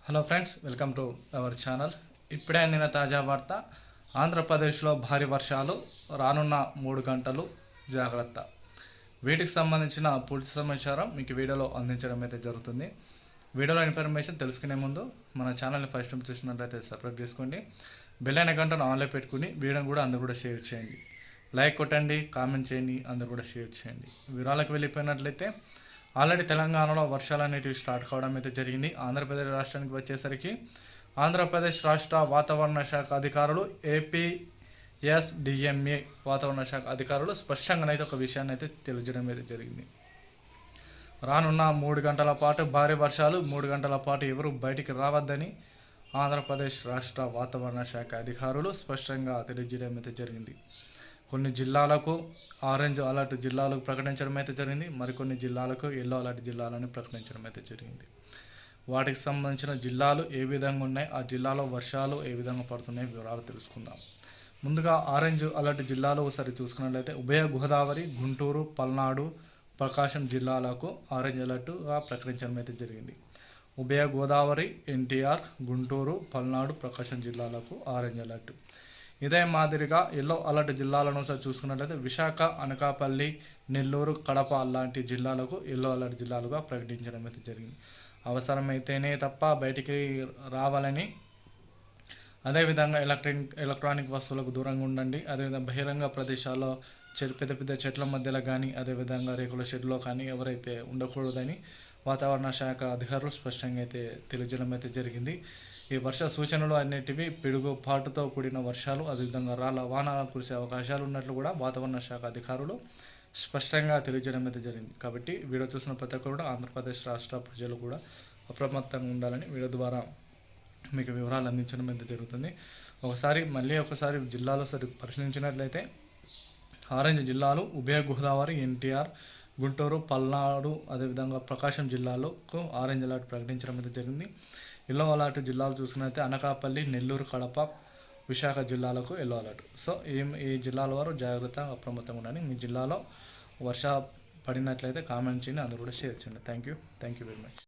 Hello friends, welcome to our channel. ఇప్పుడే అందిన తాజా వార్త. ఆంధ్రప్రదేశ్లో భారీ వర్షాలు రానున్న 3 గంటలు జాగ్రత్త. వీటికి సంబంధించిన పూర్తి సమాచారం మీకు వీడియోలో అందించడం అయితే జరుగుతుంది. వీడియోలో ఇన్ఫర్మేషన్ తెలుసుకునే ముందు మన ఛానల్ని ఫస్ట్ టైం చూసినట్లయితే సబ్స్క్రైబ్ చేసుకోండి. బెల్ అయిన గంటను ఆన్లో పెట్టుకుని వీడియోని కూడా అందరూ కూడా షేర్ చేయండి. లైక్ కొట్టండి, కామెంట్ చేయండి, అందరూ కూడా షేర్ చేయండి. వివరాలకు వెళ్ళిపోయినట్లయితే ఆల్రెడీ తెలంగాణలో వర్షాలు అనేటివి స్టార్ట్ కావడం అయితే జరిగింది. ఆంధ్రప్రదేశ్ రాష్ట్రానికి వచ్చేసరికి ఆంధ్రప్రదేశ్ రాష్ట్ర వాతావరణ శాఖ అధికారులు ఏపీఎస్డిఎంఏ వాతావరణ శాఖ అధికారులు స్పష్టంగానైతే ఒక విషయాన్ని అయితే తెలియజేయడం అయితే జరిగింది. రానున్న 3 గంటల పాటు భారీ వర్షాలు, 3 గంటల పాటు ఎవరు బయటికి రావద్దని ఆంధ్రప్రదేశ్ రాష్ట్ర వాతావరణ శాఖ అధికారులు స్పష్టంగా తెలియజేయడం అయితే జరిగింది. కొన్ని జిల్లాలకు ఆరెంజ్ అలర్ట్ జిల్లాలకు ప్రకటించడం అయితే జరిగింది. మరికొన్ని జిల్లాలకు ఎల్లో అలర్ట్ జిల్లాలని ప్రకటించడం అయితే జరిగింది. వాటికి సంబంధించిన జిల్లాలు ఏ విధంగా ఉన్నాయి, ఆ జిల్లాలో వర్షాలు ఏ విధంగా పడుతున్నాయి వివరాలు తెలుసుకుందాం. ముందుగా ఆరెంజ్ అలర్ట్ జిల్లాలో ఒకసారి చూసుకున్నట్లయితే ఉభయ గోదావరి, గుంటూరు, పల్నాడు, ప్రకాశం జిల్లాలకు ఆరెంజ్ అలర్ట్గా ప్రకటించడం అయితే జరిగింది. ఉభయ గోదావరి, ఎన్టీఆర్, గుంటూరు, పల్నాడు, ప్రకాశం జిల్లాలకు ఆరెంజ్ అలర్ట్. ఇదే మాదిరిగా ఎల్లో అలర్ట్ జిల్లాలను ఒకసారి చూసుకున్నట్లయితే విశాఖ, అనకాపల్లి, నెల్లూరు, కడప లాంటి జిల్లాలకు ఎల్లో అలర్ట్ జిల్లాలుగా ప్రకటించడం అయితే జరిగింది. అవసరమైతేనే తప్ప బయటికి రావాలని, అదేవిధంగా ఎలక్ట్రానిక్ వస్తువులకు దూరంగా ఉండండి. అదేవిధంగా బహిరంగ ప్రదేశాల్లో పెద్ద పెద్ద చెట్ల మధ్యలో కానీ, అదేవిధంగా రేకుల షెడ్లో కానీ ఎవరైతే ఉండకూడదని వాతావరణ శాఖ అధికారులు స్పష్టంగా అయితే తెలియజేయడం అయితే జరిగింది. ఈ వర్ష సూచనలు అనేటివి పిడుగుపాటుతో కూడిన వర్షాలు, అదేవిధంగా వాన కురిసే అవకాశాలు ఉన్నట్లు కూడా వాతావరణ శాఖ అధికారులు స్పష్టంగా తెలియజేయడం అయితే జరిగింది. కాబట్టి వీడియో చూసిన ప్రతి ఒక్కరు కూడా ఆంధ్రప్రదేశ్ రాష్ట్ర ప్రజలు కూడా అప్రమత్తంగా ఉండాలని వీడియో ద్వారా మీకు వివరాలు అందించడం అయితే జరుగుతుంది. మళ్ళీ ఒకసారి జిల్లాలో పరిశీలించినట్లయితే ఆరెంజ్ జిల్లాలు ఉభయ గోదావరి, ఎన్టీఆర్, గుంటూరు, పల్నాడు, అదేవిధంగా ప్రకాశం జిల్లాలకు ఆరెంజ్ అలర్ట్ ప్రకటించడం అయితే జరిగింది. ఎల్లో అలర్ట్ జిల్లాలు చూసుకున్నట్లయితే అనకాపల్లి, నెల్లూరు, కడప, విశాఖ జిల్లాలకు ఎల్లో అలర్ట్. సో ఈ జిల్లాల వారు జాగ్రత్తగా అప్రమత్తంగా ఉండండి. మీ జిల్లాలో వర్ష పడినట్లయితే కామెంట్ చేయండి, అందరూ కూడా షేర్ చేయండి. Thank you very much.